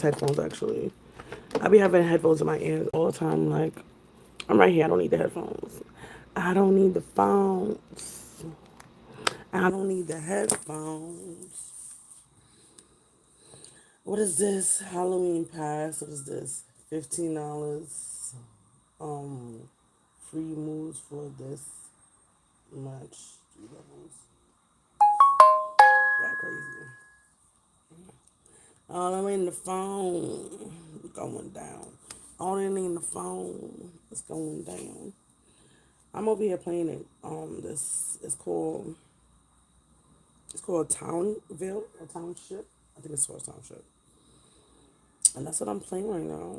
headphones actually. I be having headphones in my ears all the time. Like, I'm right here. I don't need the headphones. I don't need the phones. I don't need the headphones. What is this? Halloween pass. What is this? $15. Um, free moves for this match. 3 levels. That crazy. All I'm in the phone. Going down. All in the phone. It's going down. I'm over here playing it. This is called. It's called Townville or Township. I think it's called Township, and that's what I'm playing right now.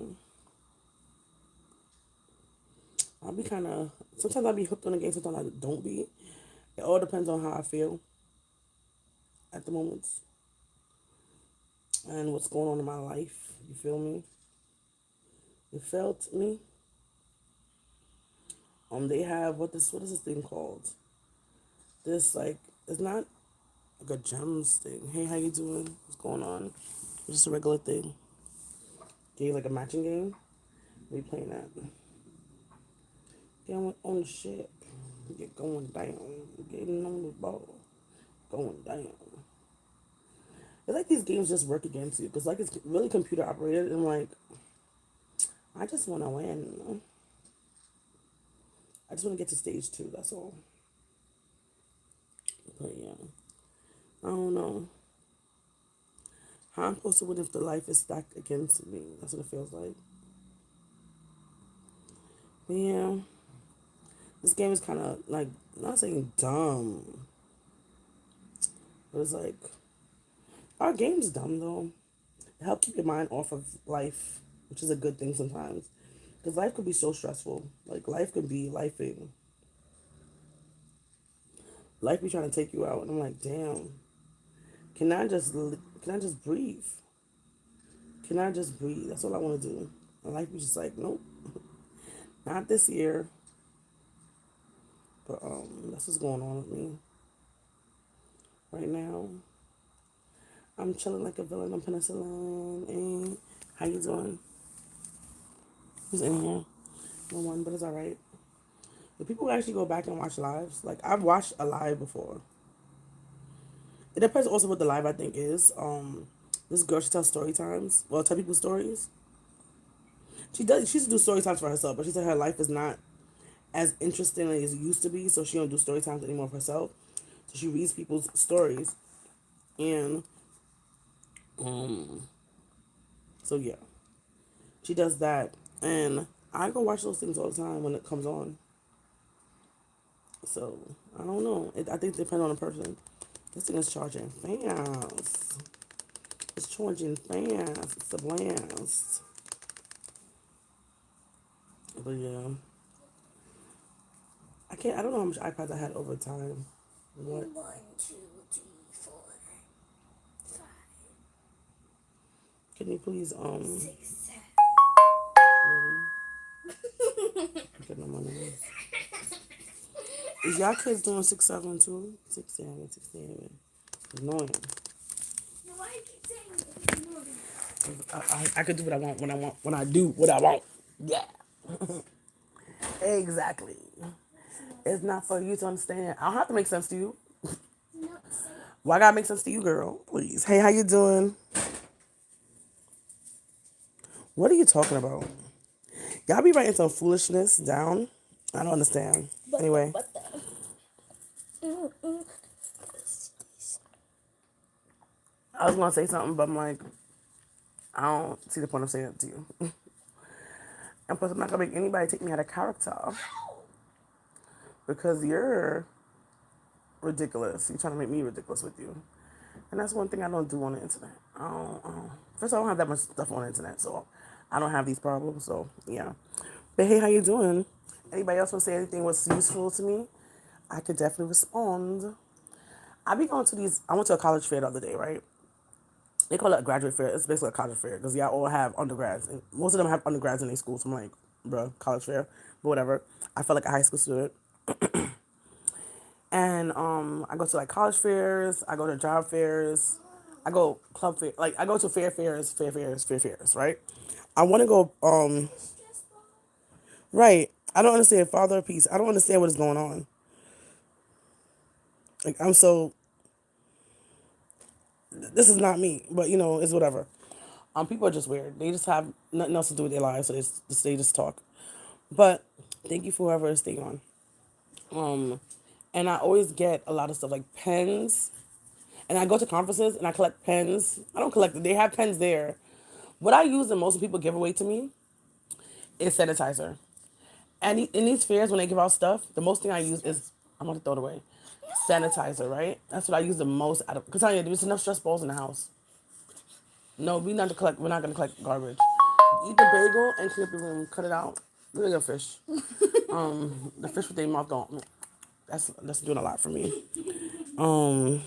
I'll be kind of. Sometimes I'll be hooked on the game. Sometimes I don't be. It all depends on how I feel at the moment and what's going on in my life. You feel me? You felt me? They have what is this thing called? This like it's not like a gems thing. Hey, how you doing? What's going on? It's just a regular thing. Game like a matching game. We playing that. Get on the ship. Get going down. Getting on the ball. Going down. It's like these games just work against you because like it's really computer operated and like I just want to win. I just want to get to stage 2. That's all. But yeah, I don't know how I'm supposed to win if the life is stacked against me. That's what it feels like. But yeah, this game is kind of like not saying dumb, but it's like our game's dumb though. It helps keep your mind off of life, which is a good thing sometimes. Because life could be so stressful. Like life could be lifing. Life be trying to take you out, and I'm like, damn. Can I just can I just breathe? Can I just breathe? That's all I want to do. And life be just like, nope, not this year. But that's what's going on with me right now. I'm chilling like a villain on penicillin. And how you doing? Who's in here? No one, but it's all right. The people who actually go back and watch lives, like I've watched a live before. It depends also what the live I think is. This girl she tells story times. Well, tell people stories. She used to do story times for herself, but she said her life is not as interesting as it used to be, so she don't do story times anymore for herself. So she reads people's stories, and so yeah, she does that, and I go watch those things all the time when it comes on. So I don't know. I think it depends on the person. This thing is charging fast. It's charging fast. It's a blast. But yeah, I can't. I don't know how much iPads I had over time. What? One, two, three, four, five, Can you please 6, really get no money? Is y'all kids doing 6-7 too? 6-7, 6-7. Annoying. why do you keep saying it? I could do what I want when I do what I want. Yeah. Exactly. It's not for you to understand. I don't have to make sense to you. Why gotta make sense to you, girl? Please. Hey, how you doing? What are you talking about? Y'all be writing some foolishness down. I don't understand. Anyway, But I was gonna say something, but I'm like, I don't see the point of saying it to you. And plus, I'm not gonna make anybody take me out of character because you're ridiculous. You're trying to make me ridiculous with you. And that's one thing I don't do on the internet. First, I don't have that much stuff on the internet, so I don't have these problems. So yeah. But hey, how you doing? Anybody else want to say anything was useful to me? I could definitely respond. I be going to these. I went to a college fair the other day, right? They call it a graduate fair. It's basically a college fair because y'all all have undergrads, and most of them have undergrads in their schools. So I'm like, bro, college fair, but whatever. I felt like a high school student. And I go to like college fairs, I go to job fairs, I go club fair, like I go to fair fairs, right? I want to go. Right. I don't understand father of peace. I don't understand what is going on. Like I'm so. This is not me, but it's whatever. People are just weird. They just have nothing else to do with their lives, so they just talk. But thank you for whoever is staying on. Um, and I always get a lot of stuff like pens. And I go to conferences and I collect pens. I don't collect it. They have pens there. What I use the most when people give away to me is sanitizer. And in these fairs, when they give out stuff, the most thing I use is, I'm going to throw it away, sanitizer, right? That's what I use the most out of, because I there's enough stress balls in the house. No, we're not going to collect garbage. Eat the bagel and clean up your room. Cut it out. Look at your fish. The fish with their mouth don't. That's doing a lot for me. Um,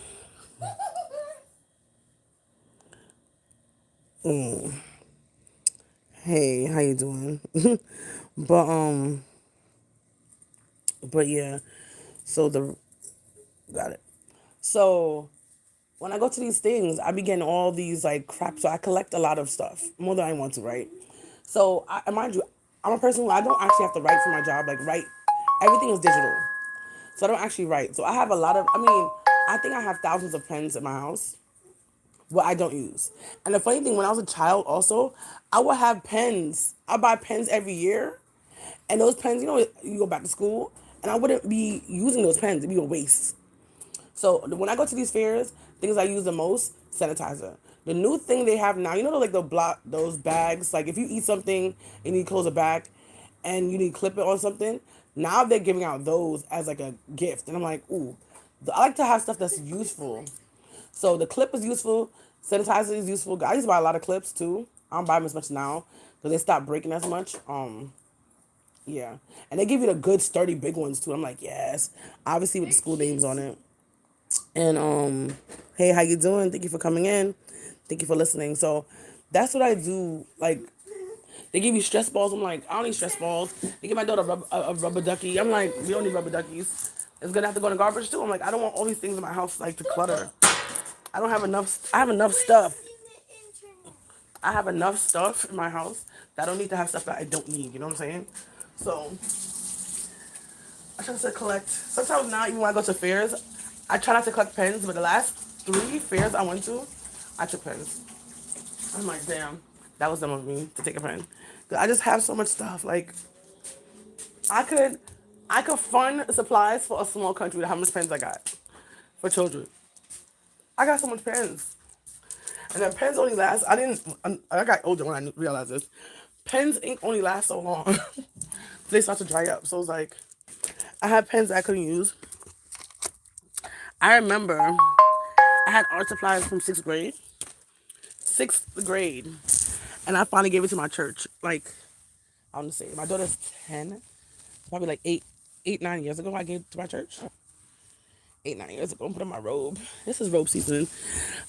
hey, how you doing? but but yeah. So the got it. So when I go to these things, I be getting all these like crap. So I collect a lot of stuff more than I want to, right? So mind you, I'm a person who I don't actually have to write for my job. Like write, everything is digital, so I don't actually write. So I have a lot of. I mean, I think I have thousands of pens in my house, what I don't use. And the funny thing, when I was a child, also, I would have pens. I buy pens every year, and those pens, you go back to school, and I wouldn't be using those pens. It'd be a waste. So when I go to these fairs, things I use the most, sanitizer. The new thing they have now, like those bags. Like if you eat something and you close a bag, and you need to clip it on something. Now they're giving out those as like a gift, and I'm like, ooh, I like to have stuff that's useful. So the clip is useful. Sanitizer is useful. I used to buy a lot of clips too. I don't buy them as much now because they stopped breaking as much. Yeah, and they give you the good sturdy big ones too. I'm like, yes, obviously with the school names on it. And hey, how you doing? Thank you for coming in. Thank you for listening. So that's what I do. Like they give you stress balls. I'm like, I don't need stress balls. They give my daughter a rubber ducky. I'm like, we don't need rubber duckies. It's gonna have to go in the garbage too. I'm like, I don't want all these things in my house like to clutter. I don't have enough. I have enough stuff. I have enough stuff in my house that I don't need to have stuff that I don't need. You know what I'm saying? So I try to collect. Sometimes now, even when I go to fairs, I try not to collect pens. But the last 3 fairs I went to, I took pens. I'm like, damn, that was dumb of me to take a pen. 'Cause I just have so much stuff. Like I could, I could fund supplies for a small country with how much pens I got for children. I got so much pens. And then pens only last. I got older when I realized this. Pens ink only lasts so long. They start to dry up. So it's like I had pens that I couldn't use. I remember I had art supplies from sixth grade, and I finally gave it to my church. Like I want to say, my daughter's 10, probably like 9 years ago. I gave it to my church. 8, 9 years ago, and put on my robe. This is robe season.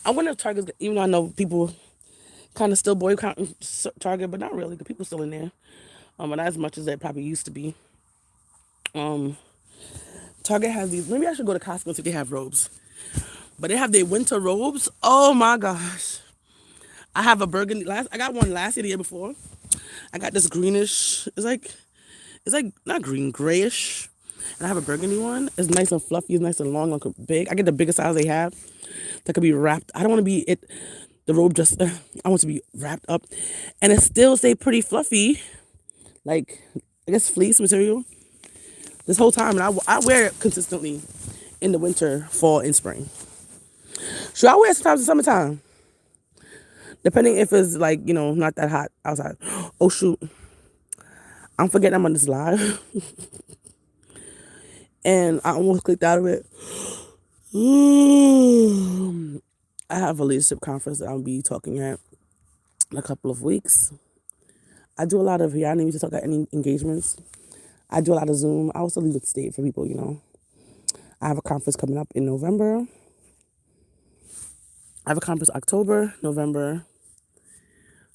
I wonder if Target's, even though I know people kind of still boycotting Target, but not really, because people still in there. But not as much as they probably used to be. Um, Target has these. Maybe I should go to Costco and see if they have robes. But they have their winter robes. Oh my gosh! I have a burgundy. I got one last year, the year before. I got this greenish. It's like not green, grayish. And I have a burgundy one. It's nice and fluffy. It's nice and long, like big. I get the biggest size they have. That could be wrapped. I don't want to be it. The robe just. I want to be wrapped up, and it still stay pretty fluffy. Like I guess fleece material. This whole time, and I wear it consistently in the winter, fall, and spring. Should I wear it sometimes in summertime? Depending if it's like, not that hot outside. Oh shoot. I'm forgetting I'm on this live. And I almost clicked out of it. I have a leadership conference that I'll be talking at in a couple of weeks. I do a lot of, I didn't even talk at any engagements. I do a lot of Zoom. I also leave the state for people. I have a conference coming up in November. I have a conference October, November.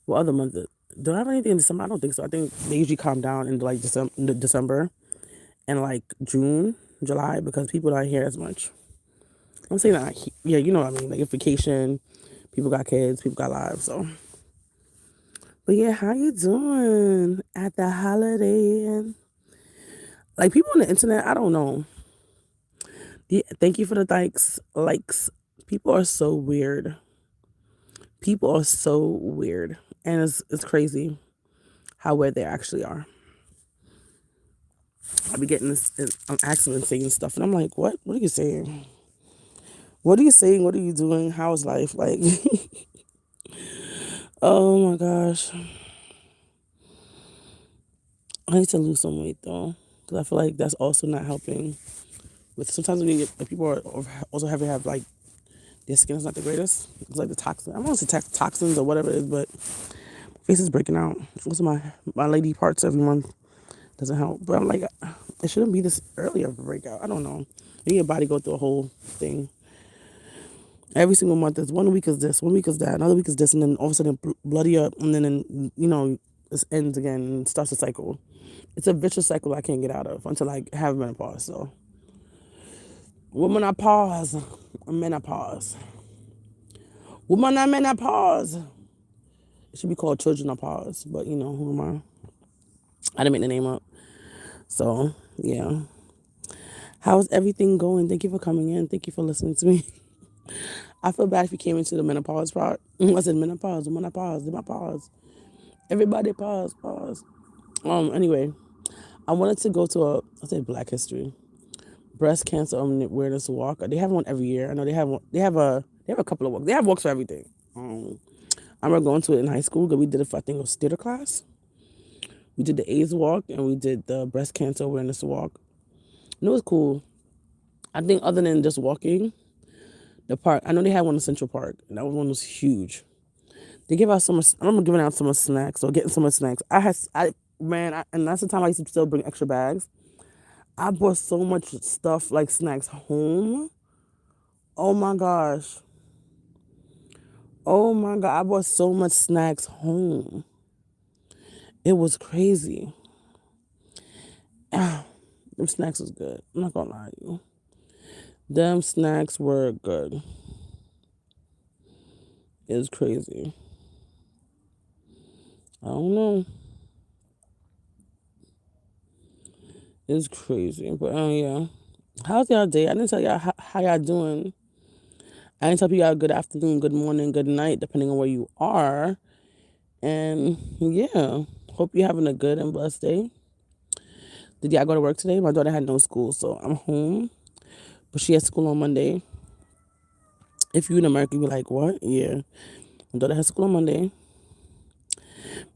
What other month? Do I have anything in December? I don't think so. I think they usually calm down in like December and like June, July, because people aren't here as much. I'm saying that, yeah, you know what I mean. Like vacation, People got kids, people got lives. So, but yeah, how you doing at the holiday? Like people on the internet, I don't know. Yeah, thank you for the likes. Likes. People are so weird. People are so weird, and it's crazy how weird they actually are. I be getting this, I'm asking and saying stuff, and I'm like, what? What are you saying? What are you saying? What are you doing? How's life? Like, oh my gosh, I need to lose some weight though, because I feel like that's also not helping. With sometimes when you get, like, people are also have like their skin is not the greatest. It's like the toxin. I don't want to say toxins or whatever it is, but my face is breaking out. Most of my lady parts every month doesn't help. But I'm like, it shouldn't be this early of a breakout. I don't know. Maybe your body go through a whole thing. Every single month is 1 week is this, 1 week is that, another week is this, and then all of a sudden bloody up, and then it ends again and starts a cycle. It's a vicious cycle I can't get out of until I have menopause. So, woman, I pause. Menopause. Woman, I menopause. It should be called children of pause, but who am I? I didn't make the name up. So yeah. How's everything going? Thank you for coming in. Thank you for listening to me. I feel bad if you came into the menopause part. I said menopause, menopause, did my pause. Everybody pause, pause. Anyway, I wanted to go to I say Black History, Breast Cancer Awareness Walk. They have one every year. I know they have one. They have a couple of walks. They have walks for everything. I remember going to it in high school because we did it for, I think it was theater class. We did the AIDS walk and we did the breast cancer awareness walk. And it was cool. I think other than just walking, the park, I know they had one in Central Park, and that one was huge. They give out so much. I remember giving out so much snacks or getting so much snacks. And that's the time I used to still bring extra bags. I brought so much stuff like snacks home. Oh my gosh. Oh my God. I brought so much snacks home. It was crazy. Them snacks was good. I'm not gonna lie to you. Them snacks were good. It was crazy. I don't know. It's crazy. But yeah. How's y'all day? I didn't tell y'all how y'all doing. I didn't tell y'all good afternoon, good morning, good night, depending on where you are. And yeah. Hope you're having a good and blessed day. Did y'all go to work today? My daughter had no school, so I'm home. But she has school on Monday. If you're in America, you're like, what? Yeah. My daughter has school on Monday.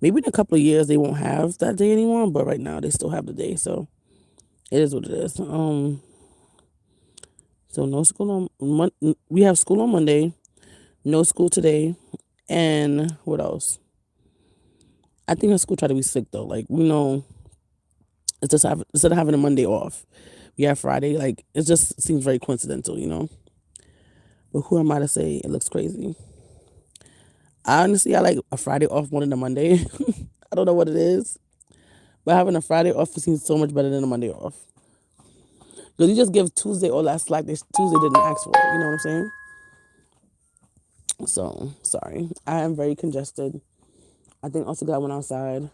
Maybe in a couple of years they won't have that day anymore, but right now they still have the day, so it is what it is. So no school on we have school on Monday, no school today, and what else? I think her school tried to be sick though. Like we know, it's just instead of having a Monday off, we have Friday. Like it just seems very coincidental. But who am I to say it looks crazy? Honestly, I like a Friday off more than a Monday. I don't know what it is, but having a Friday off seems so much better than a Monday off. Because you just give Tuesday all that slack that Tuesday didn't ask for. You know what I'm saying? So sorry, I am very congested. I think also God went outside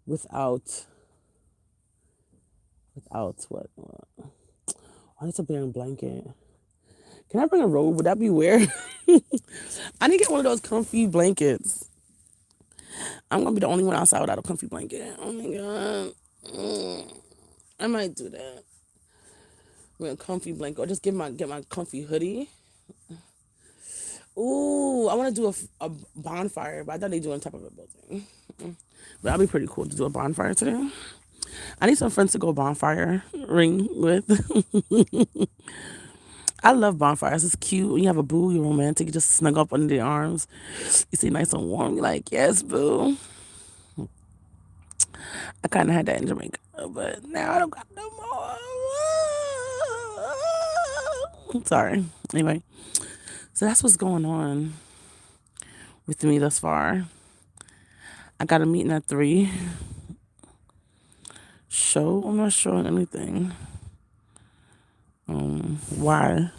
without what? I need to bring a blanket. Can I bring a robe? Would that be weird? I need to get one of those comfy blankets. I'm gonna be the only one outside without a comfy blanket. Oh my God. I might do that. With a comfy blanket, or just get my comfy hoodie. Ooh, I want to do a bonfire, but I thought they do it on top of a building. But that'd be pretty cool to do a bonfire today. I need some friends to go bonfire ring with. I love bonfires. It's cute. When you have a boo, you're romantic. You just snug up under their arms. You stay nice and warm. You're like, yes, boo. I kind of had that in Jamaica, but now I don't got no more. Sorry. Anyway, so that's what's going on with me thus far. I got a meeting at 3. Show? I'm not showing anything. Why?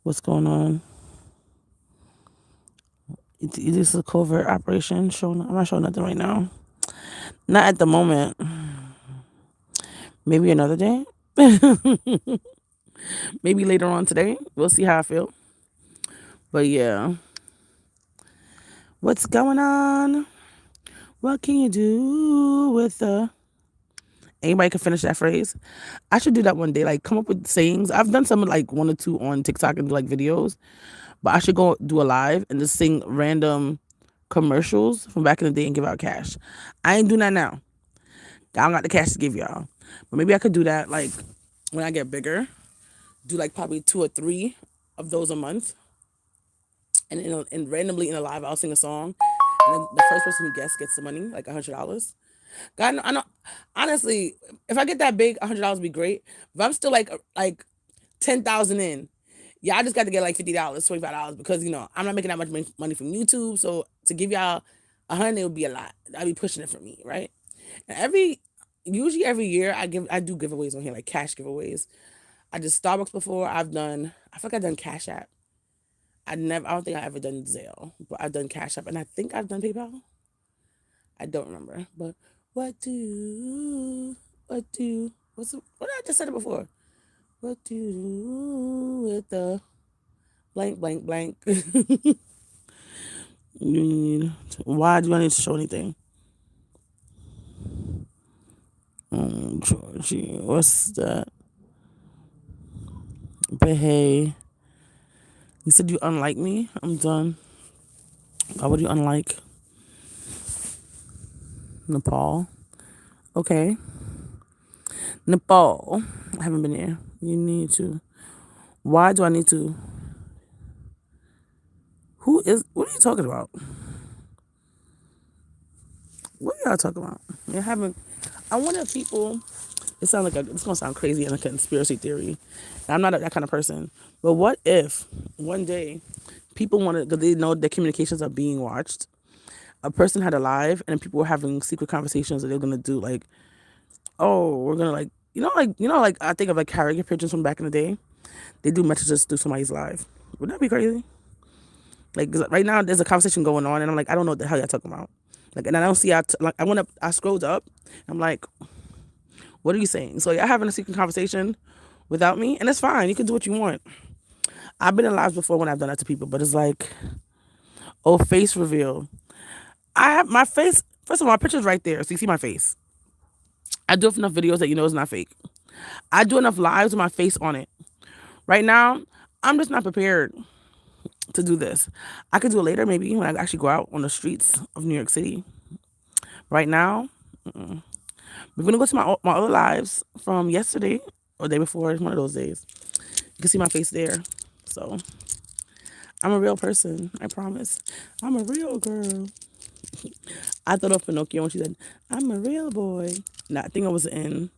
What's going on? It is a covert operation. I'm not showing nothing right now. Not at the moment. Maybe another day. Maybe later on today. We'll see how I feel. But yeah. What's going on? What can you do with the... Anybody can finish that phrase. I should do that one day. Like, come up with sayings. I've done some like one or two on TikTok and do like videos. But I should go do a live and just sing random commercials from back in the day and give out cash. I ain't doing that now. I don't got the cash to give y'all. But maybe I could do that like when I get bigger. Do like probably 2 or 3 of those a month. And randomly in a live, I'll sing a song. And then the first person who gets the money, like $100. God, I know. Honestly, if I get that big, $100 would be great. But I'm still like 10,000 in. Yeah, I just got to get like $50, $25 because I'm not making that much money from YouTube. So to give y'all 100, it would be a lot. I'd be pushing it for me, right? And usually every year I do giveaways on here, like cash giveaways. I did Starbucks before. I feel like I've done Cash App. I don't think I ever done Zelle, but I've done Cash App, and I think I've done PayPal. I don't remember, but what what did I just said it before? What do you do with the blank, blank, blank? Why do I need to show anything? Georgie, what's that? But hey, you said you unlike me? I'm done. Why would you unlike Nepal? Okay. Nepal. I haven't been there. You need to. Why do I need to? What are you talking about? What are y'all talking about? I wonder if people, it's going to sound crazy and a conspiracy theory. I'm not that kind of person. But what if one day people wanted, because they know their communications are being watched, a person had a live and people were having secret conversations that they're going to do like, oh, we're going to like I think of like karaoke pictures from back in the day. They do messages through somebody's live. Wouldn't that be crazy? Like, 'cause right now there's a conversation going on and I'm like, I don't know what the hell y'all talking about. Like, and I don't see, I scrolled up. I'm like, what are you saying? So y'all having a secret conversation without me, and it's fine. You can do what you want. I've been in lives before when I've done that to people, but it's like, oh, face reveal. I have my face. First of all, my picture's right there, so you see my face. I do enough videos that you know it's not fake. I do enough lives with my face on it. Right now, I'm just not prepared to do this. I could do it later, maybe when I actually go out on the streets of New York City. Right now, we're gonna go to my other lives from yesterday or the day before. One of those days. You can see my face there. So I'm a real person. I promise. I'm a real girl. I thought of Pinocchio when she said, "I'm a real boy." Now I think I was that in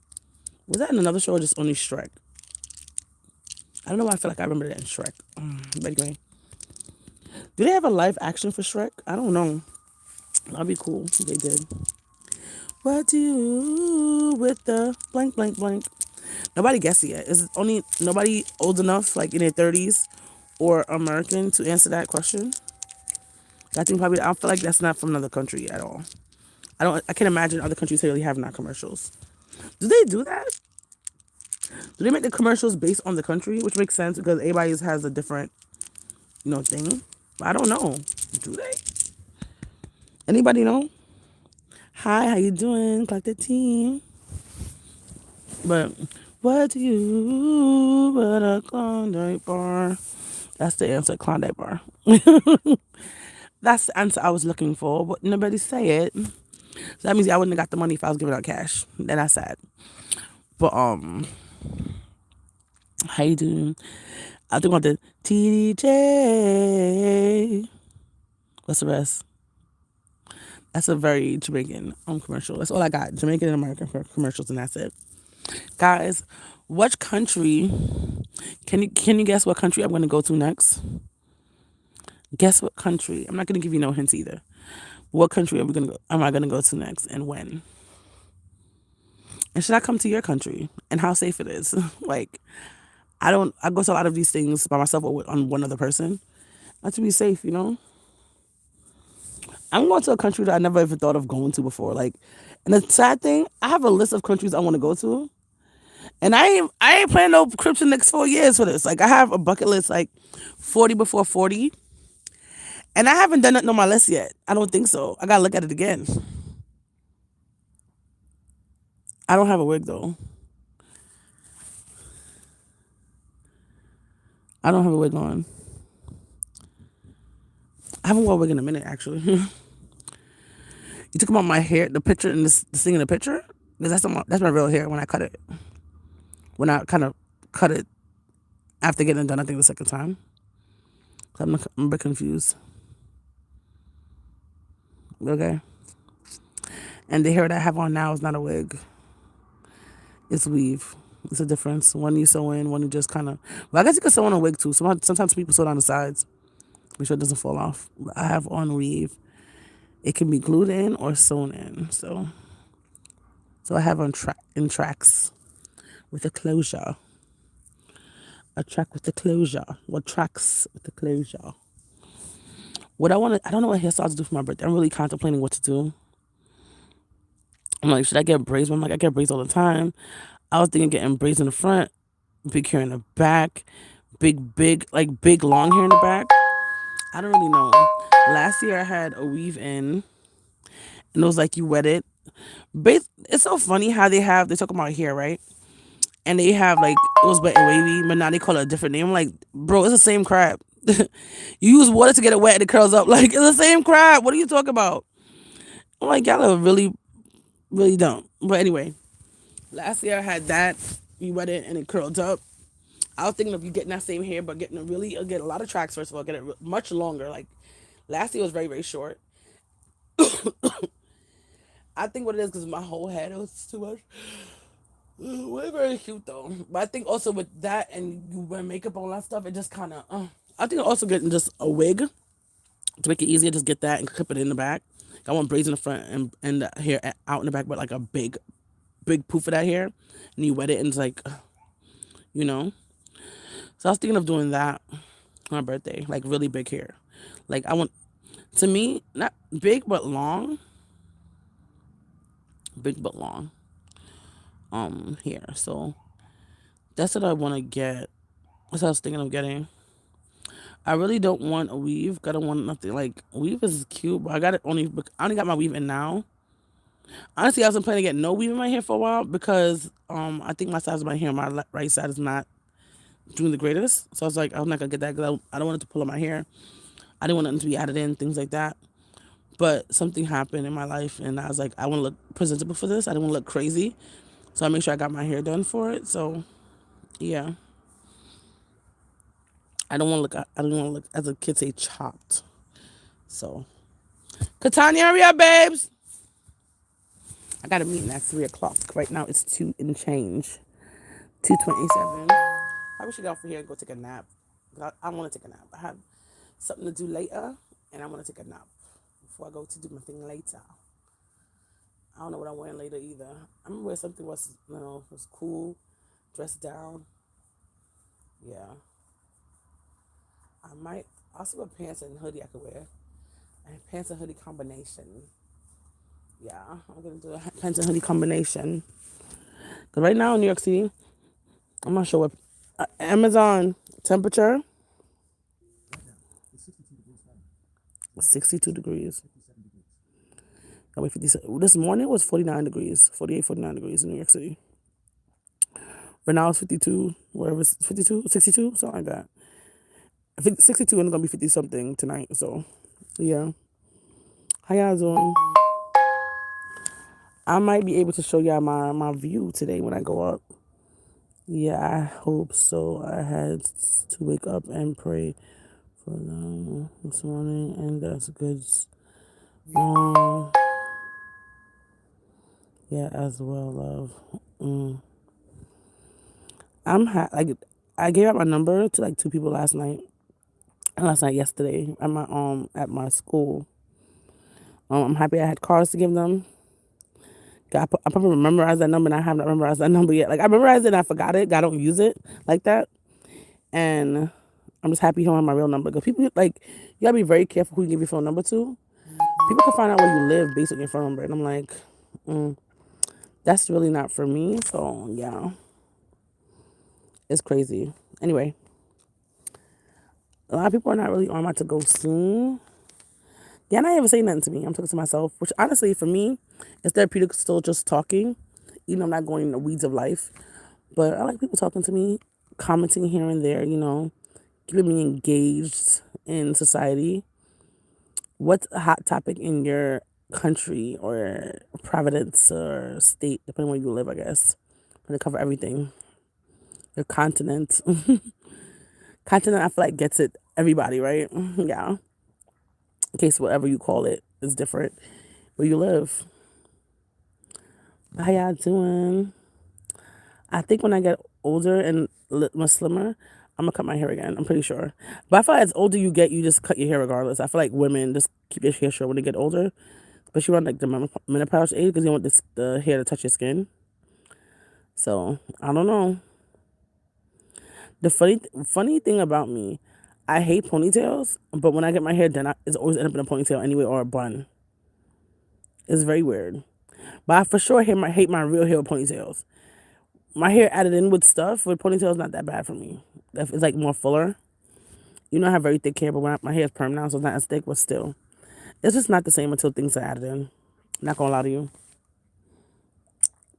another show or just only Shrek? I don't know why I feel like I remember that in Shrek. But anyway, do they have a live action for Shrek? I don't know. That'd be cool if they did. What do you do with the blank, blank, blank? Nobody guessed it yet. Is it only nobody old enough, like in their 30s or American, to answer that question? I think probably, I feel like that's not from another country at all. I can't imagine other countries really having our commercials. Do they do that? Do they make the commercials based on the country? Which makes sense because everybody has a different, thing. But I don't know. Do they? Anybody know? Hi, how you doing? Kdidteam. But what do you but a Klondike bar? That's the answer, Klondike bar. That's the answer I was looking for, but nobody say it. So that means I wouldn't have got the money if I was giving out cash. Then that's sad. But how you doing? I think about the TDJ. What's the rest? That's a very Jamaican commercial. That's all I got. Jamaican and American commercials, and that's it. Guys, what country? Can you guess what country I'm going to go to next? Guess what country? I'm not going to give you no hints either. What country am I going to go to next, and when? And should I come to your country? And how safe it is? Like, I go to a lot of these things by myself or on one other person. Not to be safe, you know. I'm going to a country that I never even thought of going to before. Like, and the sad thing, I have a list of countries I want to go to, and I ain't planning no trips in the next 4 years for this. Like, I have a bucket list like 40 before 40, and I haven't done nothing on my list yet. I don't think so. I gotta look at it again. I don't have a wig though. I don't have a wig on. I haven't worn a wig in a minute actually. You talking about my hair, the picture, and this thing in the picture? Because that's my real hair when I cut it. When I kind of cut it after getting it done, I think the second time. I'm a bit confused. Okay. And the hair that I have on now is not a wig. It's weave. It's a difference. One you sew in, one you just kind of. Well, I guess you can sew on a wig too. Sometimes people sew it on the sides. Make sure it doesn't fall off. But I have on weave. It can be glued in or sewn in. So I have on in tracks with a closure. A track with the closure. What tracks with the closure? What I don't know what hairstyles to do for my birthday. I'm really contemplating what to do. I'm like, should I get braids? I'm like, I get braids all the time. I was thinking getting braids in the front, big hair in the back, like big long hair in the back. I don't really know. Last year I had a weave in, and it was like you wet it. It's so funny how they talk about hair, right? And they have like it was wet and wavy, but now they call it a different name. I'm like, bro, it's the same crap. You use water to get it wet and it curls up. Like it's the same crap. What are you talking about? I'm like, y'all are really, really dumb. But anyway, last year I had that. You wet it and it curled up. I was thinking of you getting that same hair, but get a lot of tracks first of all, get it much longer. Like last year was very very short. I think what it is because my whole head it was too much. We're very cute though, but I think also with that and you wear makeup and all that stuff, it just kind of. I think also getting just a wig to make it easier. Just get that and clip it in the back. I want braids in the front and the hair out in the back, but like a big poof of that hair, and you wet it and it's like, you know. So I was thinking of doing that on my birthday, like really big hair. Like I want, to me, not big but long, big but long. Hair. So that's what I want to get. That's what I was thinking of getting. I really don't want a weave. I don't want nothing like weave is cute, but I got it only. I only got my weave in now. Honestly, I wasn't planning to get no weave in my hair for a while because I think my size of my hair, my right side is not doing the greatest. So I was like, I'm not gonna get that because I don't want it to pull up my hair. I didn't want nothing to be added in, things like that. But something happened in my life, and I was like, I want to look presentable for this. I didn't want to look crazy, so I make sure I got my hair done for it. So yeah, I don't want to look, as a kid say, chopped. So, Katanya, hurry up, babes. I got a meeting at 3 o'clock. Right now it's 2 and change, 2:27. Probably should get off of here and go take a nap. I want to take a nap. I have something to do later, and I want to take a nap before I go to do my thing later. I don't know what I'm wearing later either. I'm gonna wear something was cool, dressed down. Yeah, I might also wear pants and hoodie I could wear, and pants and hoodie combination. Yeah, I'm gonna do a pants and hoodie combination. Cause right now in New York City, I'm not sure what Amazon temperature 62 degrees. I wait 57. This morning it was 49 degrees, 48, 49 degrees in New York City. Right now it's 52, wherever it's 52, 62, something like that. 62 and it's gonna be 50 something tonight. So yeah, how y'all doing? I might be able to show y'all my view today when I go up. Yeah, I hope so. I had to wake up and pray for them this morning, and that's good. Um, yeah, as well, love. Mm. Like I gave out my number to like two people last night yesterday at my school. I'm happy I had cards to give them. I probably memorized that number and I have not memorized that number yet. Like I memorized it and I forgot it. I don't use it like that. And I'm just happy you don't have my real number. Because people, like, you gotta be very careful who you give your phone number to. People can find out where you live based on your phone number. And I'm like, that's really not for me. So, yeah, it's crazy. Anyway, a lot of people are not really on my to go soon. Yeah, not even saying nothing to me. I'm talking to myself, which honestly, for me, it's therapeutic still just talking, even though I'm not going in the weeds of life. But I like people talking to me, commenting here and there, keeping me engaged in society. What's a hot topic in your country or providence or state, depending where you live, I guess. They cover everything. Your continent. Continent, I feel like gets it everybody, right? Yeah. In case whatever you call it is different where you live. How y'all doing? I think when I get older and much slimmer, I'm gonna cut my hair again. I'm pretty sure. But I feel like as older you get, you just cut your hair regardless. I feel like women just keep their hair short when they get older, especially around like the menopause age, because you don't want the hair to touch your skin. So I don't know. The funny thing about me, I hate ponytails, but when I get my hair done, it's always end up in a ponytail anyway or a bun. It's very weird. But I for sure hate my real hair with ponytails. My hair added in with stuff with ponytails not that bad for me. It's like more fuller. I have very thick hair, but my hair is perm now, so it's not as thick, but still. It's just not the same until things are added in. Not gonna lie to you.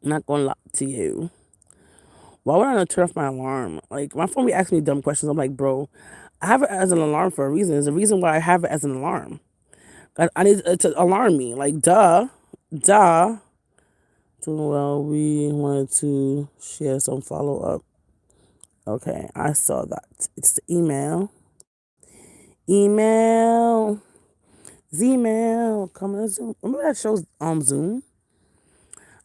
Not gonna lie to you. Why would I not turn off my alarm? Like, my phone be asking me dumb questions. I'm like, bro, I have it as an alarm for a reason. There's a reason why I have it as an alarm. I need it to alarm me. Like, duh. Duh. Doing well, we wanted to share some follow up. Okay, I saw that. It's the email. Email. Zmail. Coming to Zoom. Remember that show's Zoom?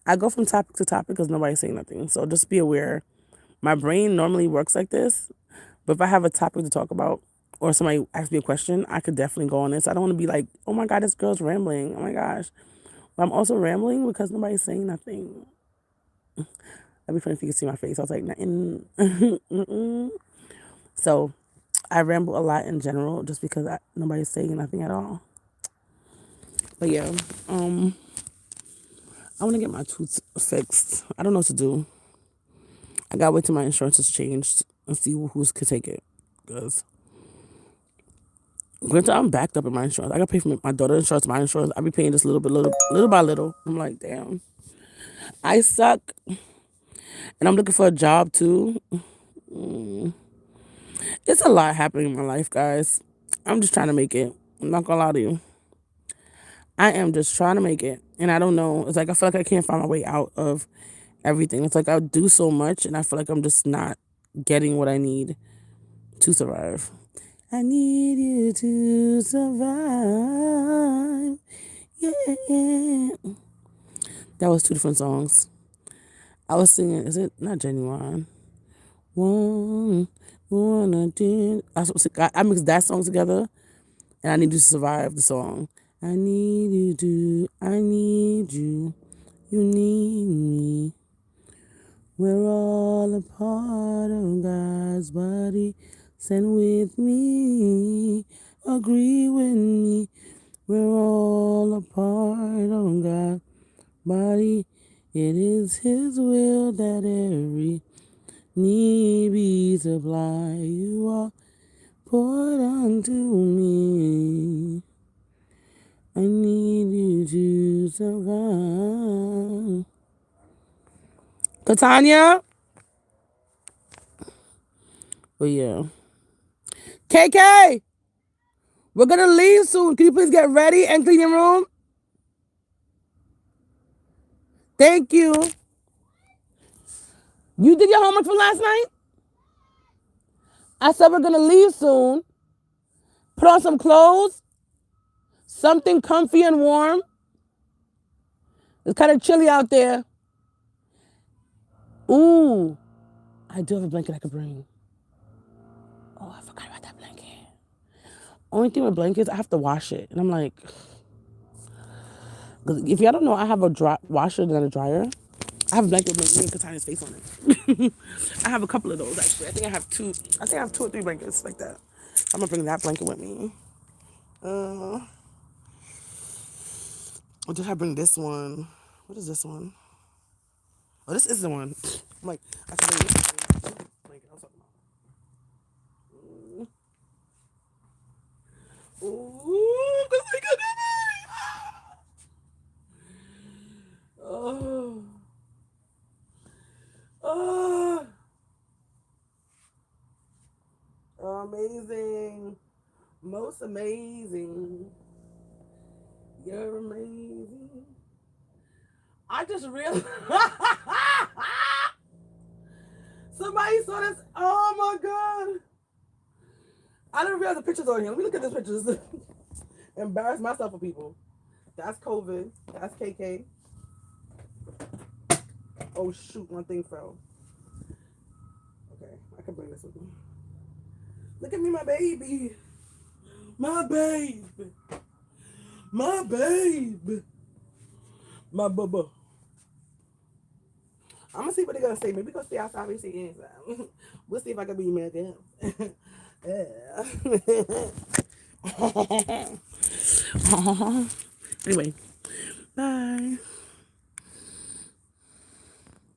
I go from topic to topic because nobody's saying nothing. So just be aware. My brain normally works like this, but if I have a topic to talk about or somebody asks me a question, I could definitely go on this. I don't want to be like, oh my God, this girl's rambling. Oh my gosh. But I'm also rambling because nobody's saying nothing. That'd be funny if you could see my face. I was like, nothing. So I ramble a lot in general just because nobody's saying nothing at all. But yeah, I want to get my tooth fixed. I don't know what to do. I gotta wait till my insurance is changed and see who's could take it. Because granted, I'm backed up in my insurance. I gotta pay for my daughter's insurance, my insurance. I be paying just little by little. I'm like, damn, I suck, and I'm looking for a job too. It's a lot happening in my life, guys. I'm just trying to make it. I'm not gonna lie to you. I am just trying to make it, and I don't know. It's like I feel like I can't find my way out of everything. It's like I do so much, and I feel like I'm just not getting what I need to survive. I need you to survive. Yeah. That was two different songs. I was singing, is it not Genuine? Wanna do. I mixed that song together, and I need you to survive the song. I need I need you need me. We're all a part of God's body. Stand with me, agree with me. We're all a part of God's body. It is His will that every need be supplied. You are poured unto me. I need you to survive. Katanya? But yeah. KK! We're gonna leave soon. Can you please get ready and clean your room? Thank you. You did your homework from last night? I said we're gonna leave soon. Put on some clothes, something comfy and warm. It's kind of chilly out there. Ooh, I do have a blanket I could bring. Oh, I forgot about that blanket. Only thing with blankets, I have to wash it. And I'm like, if y'all don't know, I have a washer and a dryer. I have a blanket with me and Katania's face on it. I have a couple of those actually. I think I have two. I think I have 2 or 3 blankets like that. I'm gonna bring that blanket with me. Or did I bring this one? What is this one? Oh, this is the one. I'm like, I should bring this blanket I was talking about. Ooh, cause we could do Oh, oh, amazing. Most amazing. You're amazing. I just realized somebody saw this. Oh my god. I didn't realize the pictures on here. Let me look at these pictures. Embarrass myself for people. That's COVID. That's KK. Oh shoot, one thing fell. Okay, I can bring this with me. Look at me, my baby. My babe. My babe. My bubba. I'm gonna see what they're gonna say. Maybe go stay outside and see inside. We'll see if I can be mad at him. Yeah. Anyway, bye.